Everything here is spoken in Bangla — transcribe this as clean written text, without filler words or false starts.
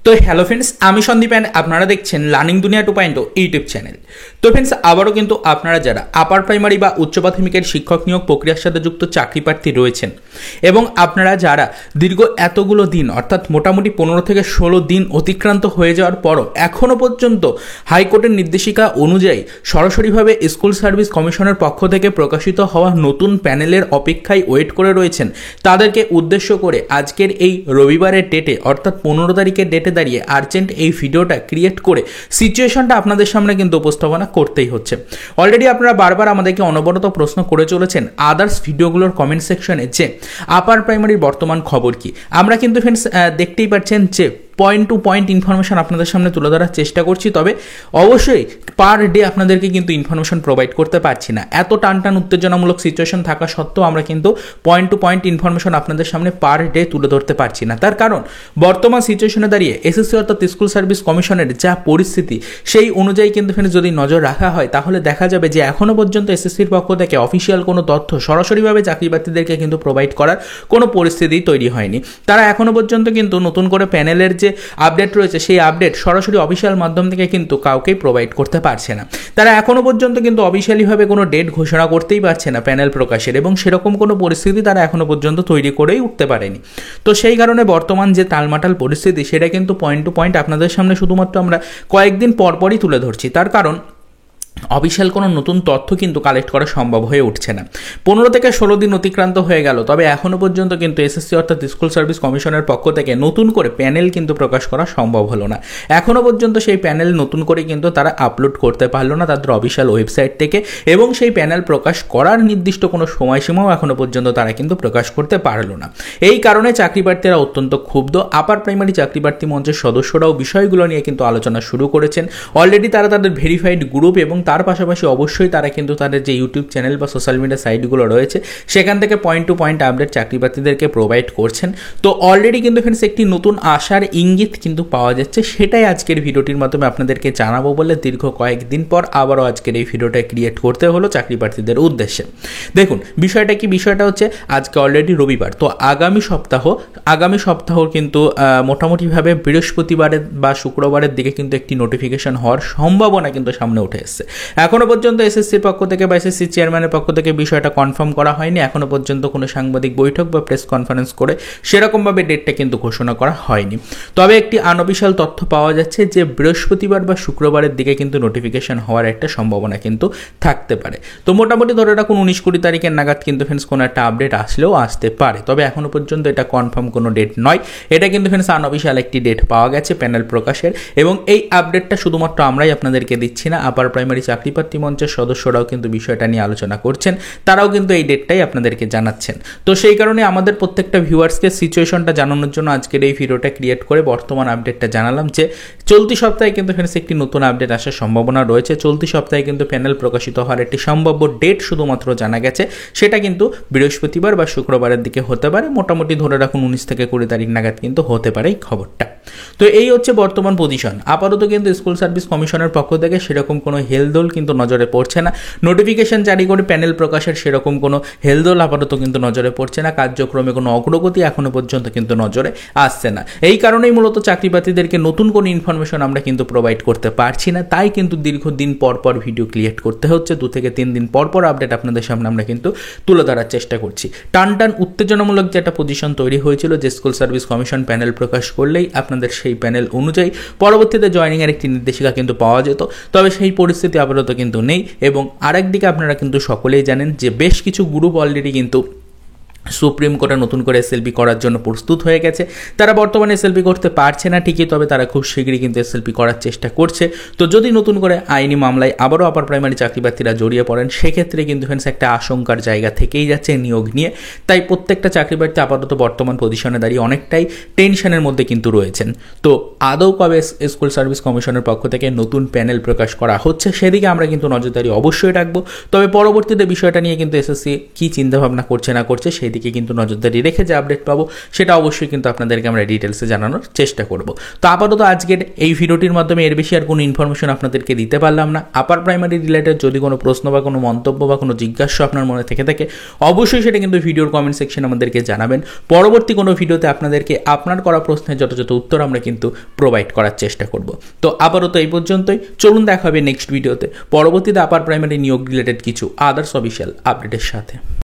তো হ্যালো ফ্রেন্ডস, আমি সন্দীপ অ্যান্ড আপনারা দেখছেন লার্নিং দুনিয়া 2.0 ইউটিউব চ্যানেল। তো ফ্রেন্ডস, আবারও কিন্তু আপনারা যারা আপার প্রাইমারি বা উচ্চ প্রাথমিকের শিক্ষক নিয়োগ প্রক্রিয়ার সাথে যুক্ত চাকরি প্রার্থী রয়েছেন এবং আপনারা যারা দীর্ঘ এতগুলো দিন অর্থাৎ মোটামুটি 15 থেকে 16 দিন অতিক্রান্ত হয়ে যাওয়ার পরও এখনও পর্যন্ত হাইকোর্টের নির্দেশিকা অনুযায়ী সরাসরিভাবে স্কুল সার্ভিস কমিশনের পক্ষ থেকে প্রকাশিত হওয়া নতুন প্যানেলের অপেক্ষায় ওয়েট করে রয়েছেন, তাদেরকে উদ্দেশ্য করে আজকের এই রবিবারের ডেটে অর্থাৎ 15 তারিখের ডেটে দাঁড়িয়ে আর্জেন্ট এই ভিডিওটা ক্রিয়েট করে সিচুয়েশনটা আপনাদের সামনে কিন্তু উপস্থাপনা করতেই হচ্ছে। অলরেডি আপনারা বারবার আমাদেরকে অনবরত প্রশ্ন করে চলেছেন আদার্স ভিডিওগুলোর কমেন্ট সেকশনে যে আপার প্রাইমারির বর্তমান খবর কি। আমরা কিন্তু ফ্রেন্ডস দেখতেই পাচ্ছেন যে পয়েন্ট টু পয়েন্ট ইনফরমেশন আপনাদের সামনে তুলে ধরার চেষ্টা করছি, তবে অবশ্যই পার ডে আপনাদেরকে কিন্তু ইনফরমেশন প্রোভাইড করতে পারছি না। এত টান উত্তেজনামূলক সিচুয়েশন থাকা সত্ত্বেও আমরা কিন্তু পয়েন্ট টু পয়েন্ট ইনফরমেশন আপনাদের সামনে পার ডে তুলে ধরতে পারছি না। তার কারণ বর্তমান সিচুয়েশনে দাঁড়িয়ে এসএসসি অর্থাৎ স্কুল সার্ভিস কমিশনের যা পরিস্থিতি সেই অনুযায়ী কিন্তু ফ্রেন্ডস যদি নজর রাখা হয় তাহলে দেখা যাবে যে এখনও পর্যন্ত এসএসসির পক্ষ থেকে অফিসিয়াল কোনো তথ্য সরাসরিভাবে চাকরি প্রার্থীদেরকে কিন্তু প্রোভাইড করার কোনো পরিস্থিতি তৈরি হয়নি। তারা এখনও পর্যন্ত কিন্তু নতুন করে প্যানেলের যে আপডেট রয়েছে সেই আপডেট সরাসরি অফিসিয়াল মাধ্যম থেকে কিন্তু কাউকেই প্রোভাইড করতে পারছে না। তারা এখনও পর্যন্ত কিন্তু অফিসিয়ালিভাবে কোনো ডেট ঘোষণা করতেই পারছে না প্যানেল প্রকাশের, এবং সেরকম কোনো পরিস্থিতি তারা এখনও পর্যন্ত তৈরি করেই উঠতে পারেনি। তো সেই কারণে বর্তমান যে টালমাটাল পরিস্থিতি সেটা কিন্তু পয়েন্ট টু পয়েন্ট আপনাদের সামনে শুধুমাত্র আমরা কয়েকদিন পরপরই তুলে ধরছি। তার কারণ অফিসিয়াল কোনো নতুন তথ্য কিন্তু কালেক্ট করা সম্ভব হয়ে উঠছে না। 15 থেকে 16 দিন অতিক্রান্ত হয়ে গেল, তবে এখনও পর্যন্ত কিন্তু এসএসসি অর্থাৎ স্কুল সার্ভিস কমিশনের পক্ষ থেকে নতুন করে প্যানেল কিন্তু প্রকাশ করা সম্ভব হলো না। এখনও পর্যন্ত সেই প্যানেল নতুন করে কিন্তু তারা আপলোড করতে পারলো না তাদের অফিসিয়াল ওয়েবসাইট থেকে, এবং সেই প্যানেল প্রকাশ করার নির্দিষ্ট কোনো সময়সীমাও এখনও পর্যন্ত তারা কিন্তু প্রকাশ করতে পারলো না। এই কারণে চাকরি প্রার্থীরা অত্যন্ত ক্ষুব্ধ। আপার প্রাইমারি চাকরি প্রার্থী মঞ্চের সদস্যরাও বিষয়গুলো নিয়ে কিন্তু আলোচনা শুরু করেছেন। অলরেডি তারা তাদের ভেরিফাইড গ্রুপ এবং তার পাশাপাশি অবশ্যই তারা কিন্তু তাদের যে ইউটিউব চ্যানেল বা সোশ্যাল মিডিয়া সাইটগুলো রয়েছে সেখান থেকে পয়েন্ট টু পয়েন্ট আপডেট চাকরি প্রার্থীদেরকে প্রোভাইড করছেন। তো অলরেডি কিন্তু ফ্রেন্ডস একটি নতুন আশার ইঙ্গিত কিন্তু পাওয়া যাচ্ছে, সেটাই আজকের ভিডিওটির মাধ্যমে আপনাদেরকে জানাবো বলে দীর্ঘ কয়েকদিন পর আবারও আজকের এই ভিডিওটা ক্রিয়েট করতে হলো চাকরি প্রার্থীদের উদ্দেশ্যে। দেখুন বিষয়টা কি, বিষয়টা হচ্ছে আজকে অলরেডি রবিবার, তো আগামী সপ্তাহ কিন্তু মোটামুটিভাবে বৃহস্পতিবারের বা শুক্রবারের দিকে কিন্তু একটি নোটিফিকেশন হওয়ার সম্ভাবনা কিন্তু সামনে উঠে এসেছে। এখনো পর্যন্ত এসএসসির পক্ষ থেকে বা এসএসসি চেয়ারম্যানের পক্ষ থেকে বিষয়টা কনফার্ম করা হয়নি। এখনো পর্যন্ত কোনো সাংবাদিক বৈঠক বা প্রেস কনফারেন্স করে সেরকমভাবে ডেটটা কিন্তু ঘোষণা করা হয়নি। তবে একটি আনঅফিশিয়াল তথ্য পাওয়া যাচ্ছে যে বৃহস্পতিবার বা শুক্রবারের দিকে কিন্তু নোটিফিকেশন হওয়ার একটা সম্ভাবনা কিন্তু থাকতে পারে। তো মোটামুটি ধরে রাখুন 19-20 তারিখের নাগাদ কিন্তু ফ্রেন্ডস কোনো একটা আপডেট আসলেও আসতে পারে, তবে এখনো পর্যন্ত এটা কনফার্ম কোনো ডেট নয়। এটা কিন্তু ফ্রেন্ডস আনঅফিশিয়াল একটি ডেট পাওয়া গেছে প্যানেল প্রকাশের, এবং এই আপডেটটা শুধুমাত্র আমরাই আপনাদেরকে দিচ্ছি না, আপার প্রাইমারি চাকরি প্রার্থী মঞ্চের সদস্যরাও কিন্তু বিষয়টা নিয়ে আলোচনা করছেন, তারাও কিন্তু এই ডেটটাই আপনাদেরকে জানাচ্ছেন। তো সেই কারণে আমাদের প্রত্যেকটা ভিউয়ার্সকে সিচুয়েশনটা জানানোর জন্য আজকের এই ভিডিওটা ক্রিয়েট করে বর্তমান আপডেটটা জানালাম যে চলতি সপ্তাহে কিন্তু ফ্রেন্ডস একটি নতুন আপডেট আসার সম্ভাবনা রয়েছে। চলতি সপ্তাহে কিন্তু প্যানেল প্রকাশিত হওয়ার একটি সম্ভাব্য ডেট শুধুমাত্র জানা গেছে, সেটা কিন্তু বৃহস্পতিবার বা শুক্রবারের দিকে হতে পারে। মোটামুটি ধরে রাখুন 19 থেকে 20 তারিখ নাগাদ কিন্তু হতে পারে এই খবরটা। তো এই হচ্ছে বর্তমান পজিশন। আপাতত কিন্তু স্কুল সার্ভিস কমিশনের পক্ষ থেকে সেরকম কোনো হেলদোল কিন্তু নজরে পড়ছে না। নোটিফিকেশন জারি করে প্যানেল প্রকাশের সেরকম কোনো হেলদোল আপাতত কিন্তু নজরে পড়ছে না। কার্যক্রমে কোনো অগ্রগতি এখনো পর্যন্ত কিন্তু নজরে আসছে না। এই কারণেই মূলত চাকরি প্রার্থীদেরকে নতুন কোনো ইনফরমেশন আমরা কিন্তু প্রোভাইড করতে পারছি না, তাই কিন্তু দীর্ঘদিন পর ভিডিও ক্রিয়েট করতে হচ্ছে। 2 থেকে 3 দিন পর আপডেট আপনাদের সামনে আমরা কিন্তু তুলে ধরার চেষ্টা করছি। টান উত্তেজনামূলক যে একটা পজিশন তৈরি হয়েছিল যে স্কুল সার্ভিস কমিশন প্যানেল প্রকাশ করলেই আপনাদের সেই প্যানেল অনুযায়ী পরবর্তীতে জয়েনিংয়ের একটি নির্দেশিকা কিন্তু পাওয়া যেত, তবে সেই পরিস্থিতি আপাতত কিন্তু নেই। এবং আরেকদিকে আপনারা কিন্তু সকলেই জানেন যে বেশ কিছু গ্রুপ অলরেডি কিন্তু সুপ্রিম কোর্টে নতুন করে এসএলপি করার জন্য প্রস্তুত হয়ে গেছে। তারা বর্তমানে এসএলপি করতে পারছে না ঠিকই, তবে তারা খুব শীঘ্রই কিন্তু এসএলপি করার চেষ্টা করছে। তো যদি নতুন করে আইনি মামলায় আবারও আপার প্রাইমারি চাকরি প্রার্থীরা জড়িয়ে পড়েন সেক্ষেত্রে কিন্তু ফ্রেন্ডস একটা আশঙ্কার জায়গা থেকেই যাচ্ছে নিয়োগ নিয়ে। তাই প্রত্যেকটা চাকরি প্রার্থী আপাতত বর্তমান পজিশনে দাঁড়িয়ে অনেকটাই টেনশনের মধ্যে কিন্তু রয়েছেন। তো আদৌ কবে স্কুল সার্ভিস কমিশনের পক্ষ থেকে নতুন প্যানেল প্রকাশ করা হচ্ছে সেদিকে আমরা কিন্তু নজরদারি অবশ্যই রাখবো। তবে পরবর্তীতে বিষয়টা নিয়ে কিন্তু এসএসসি কী চিন্তাভাবনা করছে না করছে সেই সেদিকে কিন্তু নজরদারি রেখে যে আপডেট পাবো সেটা অবশ্যই কিন্তু আপনাদেরকে আমরা ডিটেলসে জানানোর চেষ্টা করব। তো আপাতত আজকের এই ভিডিওটির মাধ্যমে এর বেশি আর কোনো ইনফরমেশন আপনাদেরকে দিতে পারলাম না। আপার প্রাইমারি রিলেটেড যদি কোনো প্রশ্ন বা কোনো মন্তব্য বা কোনো জিজ্ঞাসা আপনার মনে থেকে থাকে অবশ্যই সেটা কিন্তু ভিডিওর কমেন্ট সেকশনে আমাদেরকে জানাবেন। পরবর্তী কোনো ভিডিওতে আপনাদেরকে আপনার করা প্রশ্নের যথাযথ উত্তর আমরা কিন্তু প্রোভাইড করার চেষ্টা করব। তো আপাতত এই পর্যন্তই, চলুন দেখা হবে নেক্সট ভিডিওতে পরবর্তীতে আপার প্রাইমারি নিয়োগ রিলেটেড কিছু আদার্স অফিসিয়াল আপডেটের সাথে।